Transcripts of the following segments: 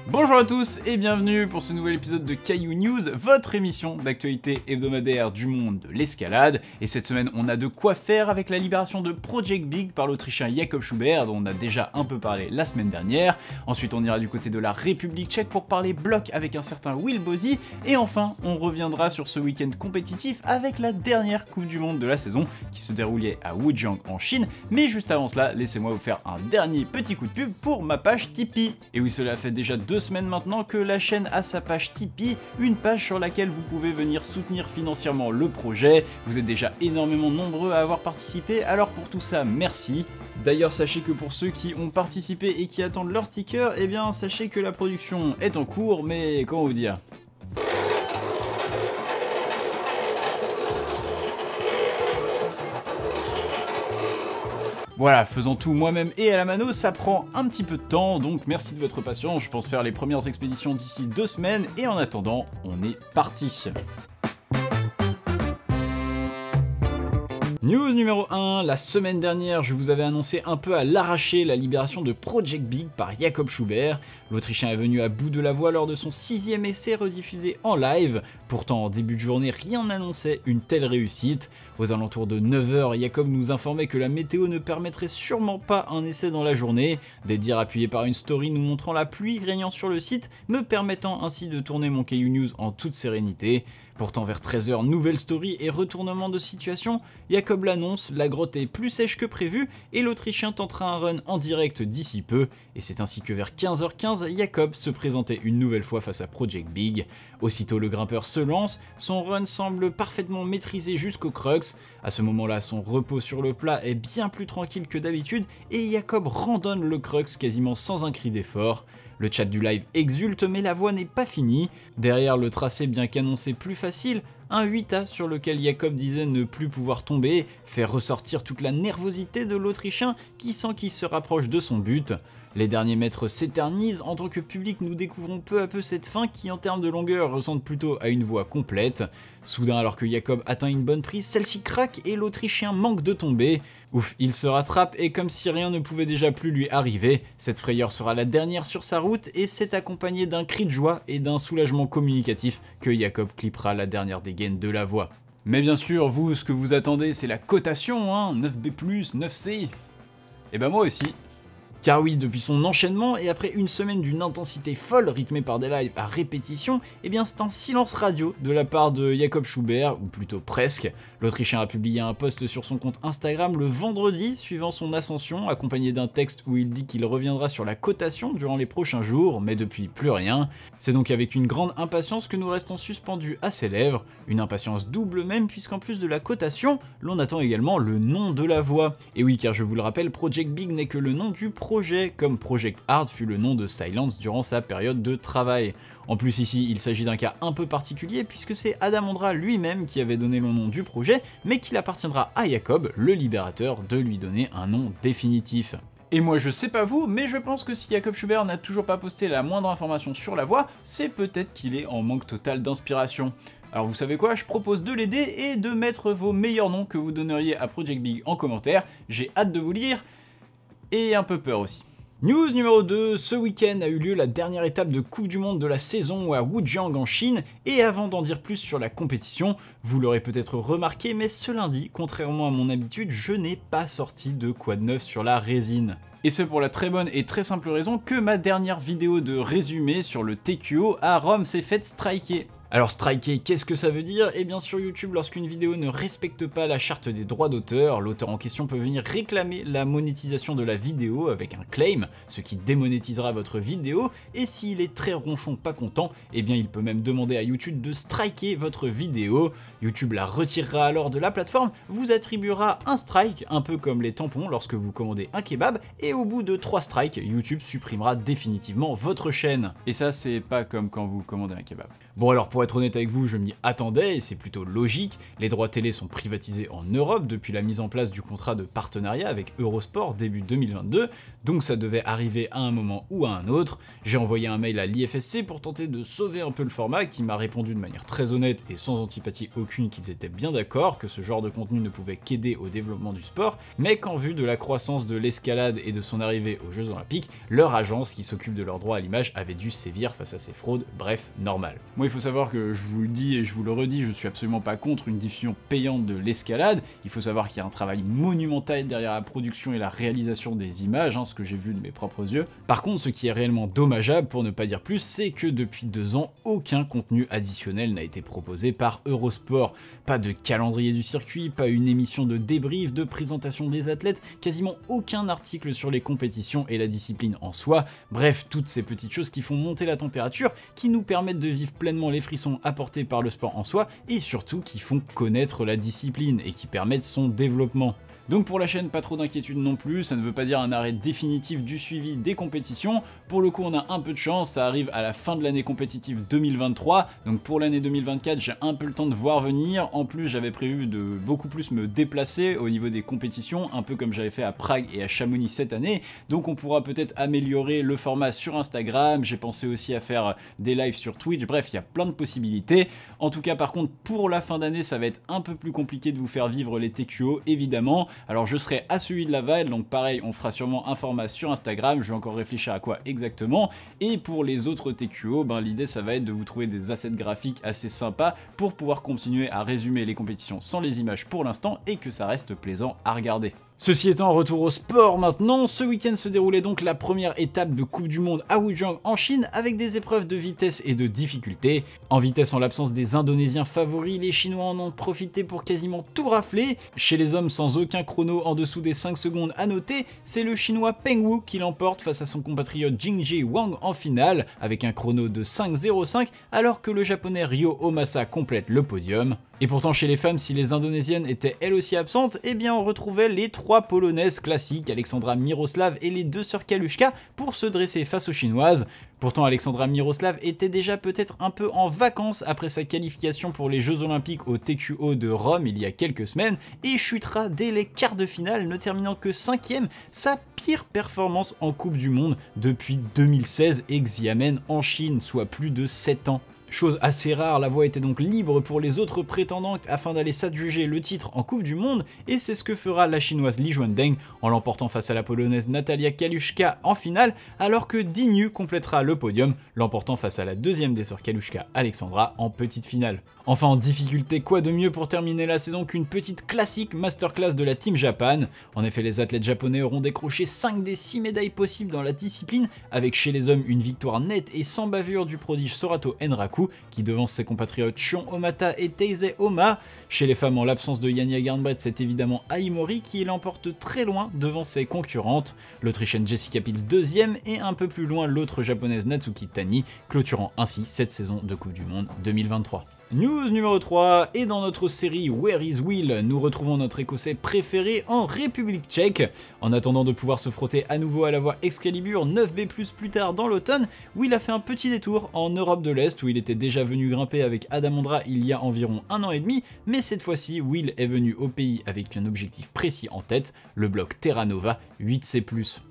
Bonjour à tous et bienvenue pour ce nouvel épisode de Caillou News, votre émission d'actualité hebdomadaire du monde de l'escalade. Et cette semaine, on a de quoi faire avec la libération de Project Big par l'Autrichien Jakob Schubert, dont on a déjà un peu parlé la semaine dernière. Ensuite, on ira du côté de la République tchèque pour parler bloc avec un certain Will Bozy. Et enfin, on reviendra sur ce week-end compétitif avec la dernière Coupe du Monde de la saison qui se déroulait à Wujiang en Chine. Mais juste avant cela, laissez-moi vous faire un dernier petit coup de pub pour ma page Tipeee. Et oui, cela fait déjà 2 semaines maintenant que la chaîne a sa page Tipeee, une page sur laquelle vous pouvez venir soutenir financièrement le projet. Vous êtes déjà énormément nombreux à avoir participé, alors pour tout ça, merci. D'ailleurs, sachez que pour ceux qui ont participé et qui attendent leur sticker, eh bien sachez que la production est en cours, mais comment vous dire ? Voilà, faisant tout moi-même et à la mano, ça prend un petit peu de temps, donc merci de votre patience, je pense faire les premières expéditions d'ici 2 semaines, et en attendant, on est parti. News numéro 1, la semaine dernière, je vous avais annoncé un peu à l'arraché la libération de Project Big par Jakob Schubert. L'Autrichien est venu à bout de la voie lors de son 6e essai rediffusé en live. Pourtant, en début de journée, rien n'annonçait une telle réussite. Aux alentours de 9h, Jakob nous informait que la météo ne permettrait sûrement pas un essai dans la journée. Des dires appuyés par une story nous montrant la pluie régnant sur le site, me permettant ainsi de tourner mon Caillou News en toute sérénité. Pourtant vers 13h, nouvelle story et retournement de situation, Jakob l'annonce, la grotte est plus sèche que prévu et l'Autrichien tentera un run en direct d'ici peu. Et c'est ainsi que vers 15h15, Jakob se présentait une nouvelle fois face à Project Big. Aussitôt le grimpeur se lance, son run semble parfaitement maîtrisé jusqu'au crux. À ce moment-là, son repos sur le plat est bien plus tranquille que d'habitude et Jakob randonne le crux quasiment sans un cri d'effort. Le chat du live exulte mais la voie n'est pas finie. Derrière le tracé bien qu'annoncé plus facile, un 8A sur lequel Jakob disait ne plus pouvoir tomber fait ressortir toute la nervosité de l'Autrichien qui sent qu'il se rapproche de son but. Les derniers mètres s'éternisent, en tant que public nous découvrons peu à peu cette fin qui en termes de longueur ressemble plutôt à une voie complète. Soudain alors que Jakob atteint une bonne prise, celle-ci craque et l'Autrichien manque de tomber. Ouf, il se rattrape et comme si rien ne pouvait déjà plus lui arriver, cette frayeur sera la dernière sur sa route et c'est accompagné d'un cri de joie et d'un soulagement communicatif que Jakob clippera la dernière dégaine de la voie. Mais bien sûr, vous, ce que vous attendez, c'est la cotation, hein, 9B+, 9C. Et ben moi aussi. Car oui, depuis son enchaînement et après une semaine d'une intensité folle rythmée par des lives à répétition, eh bien c'est un silence radio de la part de Jakob Schubert, ou plutôt presque. L'Autrichien a publié un post sur son compte Instagram le vendredi suivant son ascension, accompagné d'un texte où il dit qu'il reviendra sur la cotation durant les prochains jours, mais depuis plus rien. C'est donc avec une grande impatience que nous restons suspendus à ses lèvres, une impatience double même puisqu'en plus de la cotation, l'on attend également le nom de la voie. Et oui, car je vous le rappelle, Project Big n'est que le nom du projet, comme Project Hard fut le nom de Silence durant sa période de travail. En plus ici, il s'agit d'un cas un peu particulier puisque c'est Adam Ondra lui-même qui avait donné le nom du projet, mais qu'il appartiendra à Jakob, le libérateur, de lui donner un nom définitif. Et moi je sais pas vous, mais je pense que si Jakob Schubert n'a toujours pas posté la moindre information sur la voie, c'est peut-être qu'il est en manque total d'inspiration. Alors vous savez quoi, je propose de l'aider et de mettre vos meilleurs noms que vous donneriez à Project Big en commentaire, j'ai hâte de vous lire, et un peu peur aussi. News numéro 2, ce week-end a eu lieu la dernière étape de Coupe du Monde de la saison à Wujiang en Chine, et avant d'en dire plus sur la compétition, vous l'aurez peut-être remarqué, mais ce lundi, contrairement à mon habitude, je n'ai pas sorti de quad neuf sur la résine. Et ce pour la très bonne et très simple raison que ma dernière vidéo de résumé sur le TQO à Rome s'est faite striker. Alors striker, qu'est-ce que ça veut dire? Eh bien sur YouTube, lorsqu'une vidéo ne respecte pas la charte des droits d'auteur, l'auteur en question peut venir réclamer la monétisation de la vidéo avec un claim, ce qui démonétisera votre vidéo, et s'il est très ronchon pas content, eh bien il peut même demander à YouTube de striker votre vidéo. YouTube la retirera alors de la plateforme, vous attribuera un strike, un peu comme les tampons lorsque vous commandez un kebab, et au bout de 3 strikes, YouTube supprimera définitivement votre chaîne. Et ça c'est pas comme quand vous commandez un kebab. Bon alors pour être honnête avec vous, je m'y attendais et c'est plutôt logique, les droits télé sont privatisés en Europe depuis la mise en place du contrat de partenariat avec Eurosport début 2022, donc ça devait arriver à un moment ou à un autre. J'ai envoyé un mail à l'IFSC pour tenter de sauver un peu le format qui m'a répondu de manière très honnête et sans antipathie aucune aucune qu'ils étaient bien d'accord que ce genre de contenu ne pouvait qu'aider au développement du sport, mais qu'en vue de la croissance de l'escalade et de son arrivée aux Jeux Olympiques, leur agence qui s'occupe de leurs droits à l'image avait dû sévir face à ces fraudes, bref, normal. Moi il faut savoir que je vous le dis et je vous le redis, je suis absolument pas contre une diffusion payante de l'escalade, il faut savoir qu'il y a un travail monumental derrière la production et la réalisation des images, ce que j'ai vu de mes propres yeux. Par contre, ce qui est réellement dommageable, pour ne pas dire plus, c'est que depuis 2 ans, aucun contenu additionnel n'a été proposé par Eurosport. Pas de calendrier du circuit, pas une émission de débrief, de présentation des athlètes, quasiment aucun article sur les compétitions et la discipline en soi, bref, toutes ces petites choses qui font monter la température, qui nous permettent de vivre pleinement les frissons apportés par le sport en soi, et surtout qui font connaître la discipline et qui permettent son développement. Donc pour la chaîne, pas trop d'inquiétude non plus, ça ne veut pas dire un arrêt définitif du suivi des compétitions. Pour le coup, on a un peu de chance, ça arrive à la fin de l'année compétitive 2023, donc pour l'année 2024, j'ai un peu le temps de voir venir. En plus, j'avais prévu de beaucoup plus me déplacer au niveau des compétitions, un peu comme j'avais fait à Prague et à Chamonix cette année, donc on pourra peut-être améliorer le format sur Instagram, j'ai pensé aussi à faire des lives sur Twitch, bref, il y a plein de possibilités. En tout cas, par contre, pour la fin d'année, ça va être un peu plus compliqué de vous faire vivre les TQO, évidemment. Alors je serai à celui de Laval, donc pareil, on fera sûrement un format sur Instagram, je vais encore réfléchir à quoi exactement. Et pour les autres TQO, l'idée ça va être de vous trouver des assets graphiques assez sympas pour pouvoir continuer à résumer les compétitions sans les images pour l'instant et que ça reste plaisant à regarder. Ceci étant, retour au sport maintenant, ce week-end se déroulait donc la première étape de Coupe du Monde à Wujiang en Chine avec des épreuves de vitesse et de difficulté. En vitesse, en l'absence des Indonésiens favoris, les Chinois en ont profité pour quasiment tout rafler. Chez les hommes, sans aucun chrono en dessous des 5 secondes à noter, c'est le Chinois Peng Wu qui l'emporte face à son compatriote Jingji Wang en finale avec un chrono de 5,05 alors que le Japonais Ryo Omasa complète le podium. Et pourtant chez les femmes, si les Indonésiennes étaient elles aussi absentes, eh bien on retrouvait les 3 Polonaises classiques, Alexandra Miroslav et les 2 sœurs Kalushka, pour se dresser face aux Chinoises. Pourtant Alexandra Miroslav était déjà peut-être un peu en vacances après sa qualification pour les Jeux Olympiques au TQO de Rome il y a quelques semaines, et chutera dès les quarts de finale, ne terminant que 5ème, sa pire performance en Coupe du Monde depuis 2016 et Xiamen en Chine, soit plus de 7 ans. Chose assez rare, la voie était donc libre pour les autres prétendantes afin d'aller s'adjuger le titre en Coupe du Monde, et c'est ce que fera la chinoise Li Juandeng en l'emportant face à la polonaise Natalia Kalushka en finale, alors que Dinu complétera le podium, l'emportant face à la deuxième des sœurs Kalushka, Alexandra, en petite finale. Enfin en difficulté, quoi de mieux pour terminer la saison qu'une petite classique masterclass de la Team Japan. En effet, les athlètes japonais auront décroché 5 des 6 médailles possibles dans la discipline, avec chez les hommes une victoire nette et sans bavure du prodige Sorato Enraku, qui devance ses compatriotes Shion Omata et Teisei Oma. Chez les femmes, en l'absence de Yania Garnbret, c'est évidemment Aimori qui l'emporte très loin devant ses concurrentes, l'Autrichienne Jessica Pitts 2ème et un peu plus loin l'autre japonaise Natsuki Tani, clôturant ainsi cette saison de Coupe du Monde 2023. News numéro 3, et dans notre série Where is Will, nous retrouvons notre écossais préféré en République tchèque. En attendant de pouvoir se frotter à nouveau à la voie Excalibur 9B+, plus tard dans l'automne, Will a fait un petit détour en Europe de l'Est où il était déjà venu grimper avec Adam Ondra il y a environ 1 an et demi, mais cette fois-ci Will est venu au pays avec un objectif précis en tête, le bloc Terra Nova 8C+.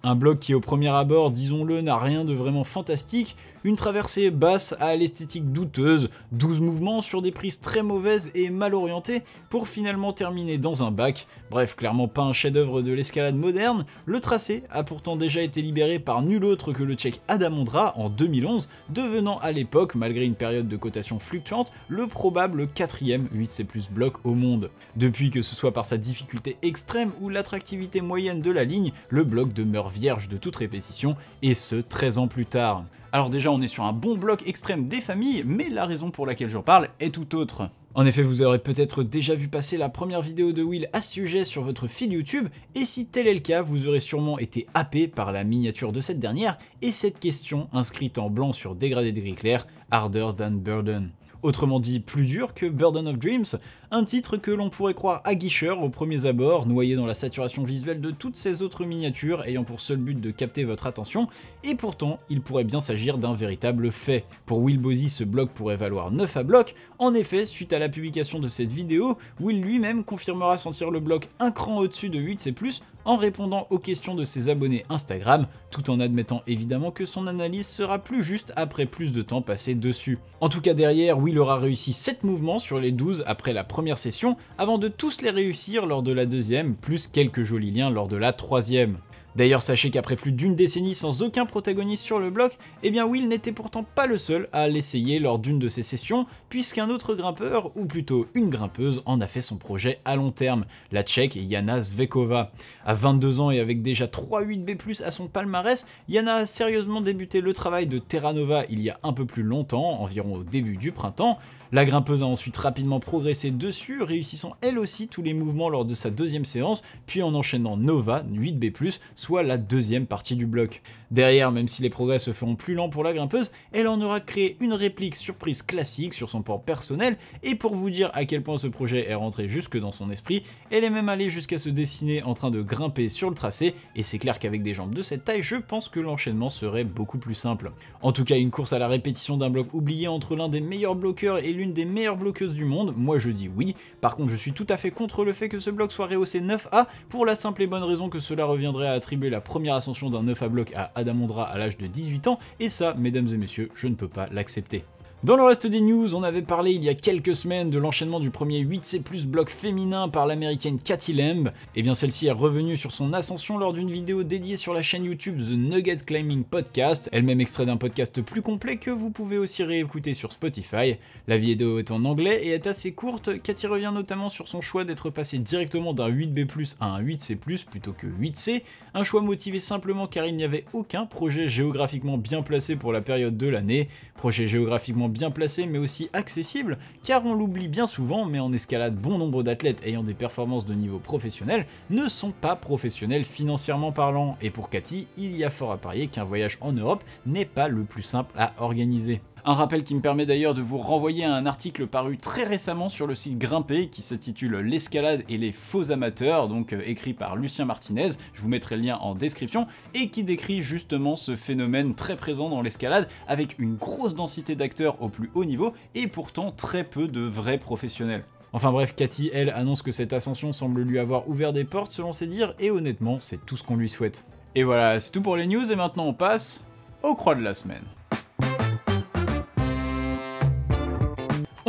Un bloc qui au premier abord, disons-le, n'a rien de vraiment fantastique, une traversée basse à l'esthétique douteuse, 12 mouvements sur des prises très mauvaises et mal orientées pour finalement terminer dans un bac. Bref, clairement pas un chef-d'œuvre de l'escalade moderne. Le tracé a pourtant déjà été libéré par nul autre que le tchèque Adam Ondra en 2011, devenant à l'époque, malgré une période de cotation fluctuante, le probable 4ème 8C+ bloc au monde. Depuis, que ce soit par sa difficulté extrême ou l'attractivité moyenne de la ligne, le bloc demeure vierge de toute répétition, et ce 13 ans plus tard. Alors déjà on est sur un bon bloc extrême des familles, mais la raison pour laquelle j'en parle est tout autre. En effet, vous aurez peut-être déjà vu passer la première vidéo de Will à ce sujet sur votre fil YouTube, et si tel est le cas, vous aurez sûrement été happé par la miniature de cette dernière, et cette question inscrite en blanc sur dégradé de gris clair, Harder Than Burden. Autrement dit, plus dur que Burden of Dreams, un titre que l'on pourrait croire aguicheur au premier abord, noyé dans la saturation visuelle de toutes ces autres miniatures ayant pour seul but de capter votre attention, et pourtant, il pourrait bien s'agir d'un véritable fait. Pour Will Bozy, ce bloc pourrait valoir 9 à bloc. En effet, suite à la publication de cette vidéo, Will lui-même confirmera sentir le bloc un cran au-dessus de 8C+, en répondant aux questions de ses abonnés Instagram, tout en admettant évidemment que son analyse sera plus juste après plus de temps passé dessus. En tout cas derrière, Will aura réussi 7 mouvements sur les 12 après la première session, avant de tous les réussir lors de la deuxième, plus quelques jolis liens lors de la troisième. D'ailleurs, sachez qu'après plus d'une décennie sans aucun protagoniste sur le bloc, eh bien Will n'était pourtant pas le seul à l'essayer lors d'une de ses sessions, puisqu'un autre grimpeur, ou plutôt une grimpeuse, en a fait son projet à long terme, la Tchèque Jana Zvekova. À 22 ans et avec déjà 3 8B+, à son palmarès, Jana a sérieusement débuté le travail de Terra Nova il y a un peu plus longtemps, environ au début du printemps. La grimpeuse a ensuite rapidement progressé dessus, réussissant elle aussi tous les mouvements lors de sa deuxième séance, puis en enchaînant Nova 8B+, soit la deuxième partie du bloc. Derrière, même si les progrès se feront plus lents pour la grimpeuse, elle en aura créé une réplique surprise classique sur son port personnel, et pour vous dire à quel point ce projet est rentré jusque dans son esprit, elle est même allée jusqu'à se dessiner en train de grimper sur le tracé, et c'est clair qu'avec des jambes de cette taille, je pense que l'enchaînement serait beaucoup plus simple. En tout cas, une course à la répétition d'un bloc oublié entre l'un des meilleurs bloqueurs et l'une des meilleures bloqueuses du monde, moi je dis oui. Par contre, je suis tout à fait contre le fait que ce bloc soit rehaussé 9A, pour la simple et bonne raison que cela reviendrait à attribuer la première ascension d'un 9A bloc à Adamondra à l'âge de 18 ans, et ça, mesdames et messieurs, je ne peux pas l'accepter. Dans le reste des news, on avait parlé il y a quelques semaines de l'enchaînement du premier 8C+ bloc féminin par l'américaine Katy Lamb. Et bien celle-ci est revenue sur son ascension lors d'une vidéo dédiée sur la chaîne YouTube The Nugget Climbing Podcast, elle-même extrait d'un podcast plus complet que vous pouvez aussi réécouter sur Spotify. La vidéo est en anglais et est assez courte. Katy revient notamment sur son choix d'être passé directement d'un 8B+ à un 8C+ plutôt que 8C, un choix motivé simplement car il n'y avait aucun projet géographiquement bien placé pour la période de l'année, projet géographiquement bien placé mais aussi accessible, car on l'oublie bien souvent, mais en escalade bon nombre d'athlètes ayant des performances de niveau professionnel ne sont pas professionnels financièrement parlant, et pour Katy, il y a fort à parier qu'un voyage en Europe n'est pas le plus simple à organiser. Un rappel qui me permet d'ailleurs de vous renvoyer à un article paru très récemment sur le site Grimper qui s'intitule L'escalade et les faux amateurs, donc écrit par Lucien Martinez, je vous mettrai le lien en description, et qui décrit justement ce phénomène très présent dans l'escalade avec une grosse densité d'acteurs au plus haut niveau et pourtant très peu de vrais professionnels. Enfin bref, Katy, elle, annonce que cette ascension semble lui avoir ouvert des portes selon ses dires, et honnêtement, c'est tout ce qu'on lui souhaite. Et voilà, c'est tout pour les news, et maintenant on passe aux croix de la semaine.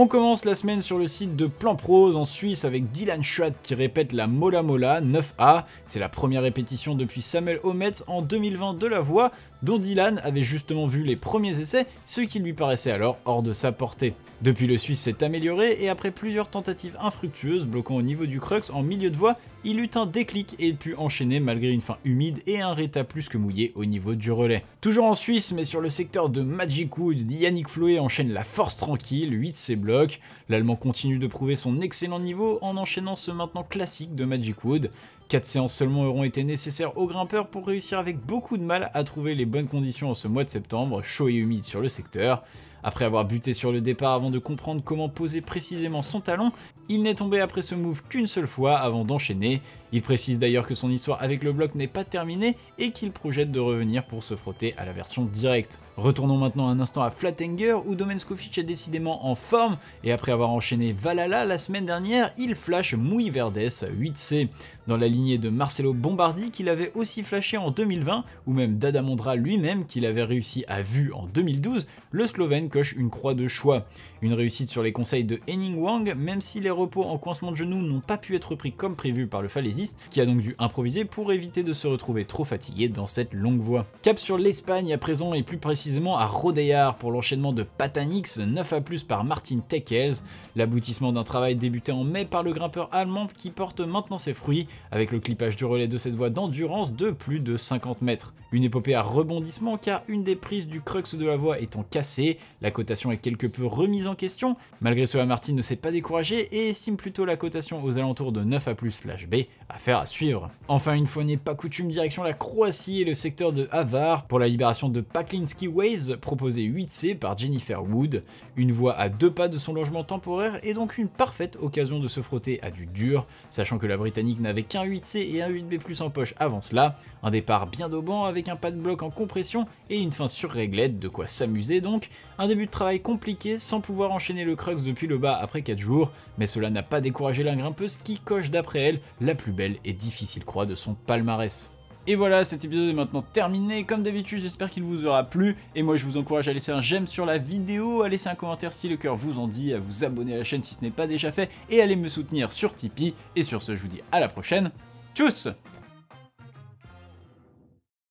On commence la semaine sur le site de Plan Prose en Suisse avec Dylan Schwatt qui répète la Mola Mola 9A. C'est la première répétition depuis Samuel Ometz en 2020 de la voie, dont Dylan avait justement vu les premiers essais, ce qui lui paraissait alors hors de sa portée. Depuis, le Suisse s'est amélioré et après plusieurs tentatives infructueuses bloquant au niveau du crux en milieu de voie, il eut un déclic et il put enchaîner malgré une fin humide et un réta plus que mouillé au niveau du relais. Toujours en Suisse, mais sur le secteur de Magic Wood, Yannick Floé enchaîne la force tranquille, 8C bloc. L'Allemand continue de prouver son excellent niveau en enchaînant ce maintenant classique de Magic Wood. 4 séances seulement auront été nécessaires aux grimpeurs pour réussir avec beaucoup de mal à trouver les bonnes conditions en ce mois de septembre, chaud et humide sur le secteur. Après avoir buté sur le départ avant de comprendre comment poser précisément son talon, il n'est tombé après ce move qu'une seule fois avant d'enchaîner. Il précise d'ailleurs que son histoire avec le bloc n'est pas terminée et qu'il projette de revenir pour se frotter à la version directe. Retournons maintenant un instant à Flatanger où Domenskovic est décidément en forme et après avoir enchaîné Valhalla la semaine dernière, il flash Mouy Verdes 8C. Dans la lignée de Marcelo Bombardi qu'il avait aussi flashé en 2020 ou même d'Adamondra lui-même qu'il avait réussi à vue en 2012, le Slovène coche une croix de choix. Une réussite sur les conseils de Henning Wang, même si les repos en coincement de genoux n'ont pas pu être pris comme prévu par le falaisiste, qui a donc dû improviser pour éviter de se retrouver trop fatigué dans cette longue voie. Cap sur l'Espagne à présent et plus précisément à Rodayar pour l'enchaînement de Patanix 9A+ par Martin Tekels, l'aboutissement d'un travail débuté en mai par le grimpeur allemand qui porte maintenant ses fruits avec le clippage du relais de cette voie d'endurance de plus de 50 mètres. Une épopée à rebondissement car une des prises du crux de la voie étant cassée, la cotation est quelque peu remise en question. Malgré cela, Martin ne s'est pas découragé et estime plutôt la cotation aux alentours de 9A+/B, affaire à suivre. Enfin, une fois n'est pas coutume, direction la Croatie et le secteur de Hvar pour la libération de Paklinski Waves, proposé 8C par Jennifer Wood. Une voie à 2 pas de son logement temporaire et donc une parfaite occasion de se frotter à du dur, sachant que la Britannique n'avait qu'un 8C et un 8B+ en poche avant cela, un départ bien daubant avec un pas de bloc en compression et une fin sur réglette, de quoi s'amuser donc, un début de travail compliqué sans pouvoir enchaîner le crux depuis le bas après 4 jours, mais cela n'a pas découragé la grimpeuse qui coche d'après elle la plus belle et difficile croix de son palmarès. Et voilà, cet épisode est maintenant terminé. Comme d'habitude, j'espère qu'il vous aura plu. Et moi, je vous encourage à laisser un j'aime sur la vidéo, à laisser un commentaire si le cœur vous en dit, à vous abonner à la chaîne si ce n'est pas déjà fait, et à aller me soutenir sur Tipeee. Et sur ce, je vous dis à la prochaine. Tchuss!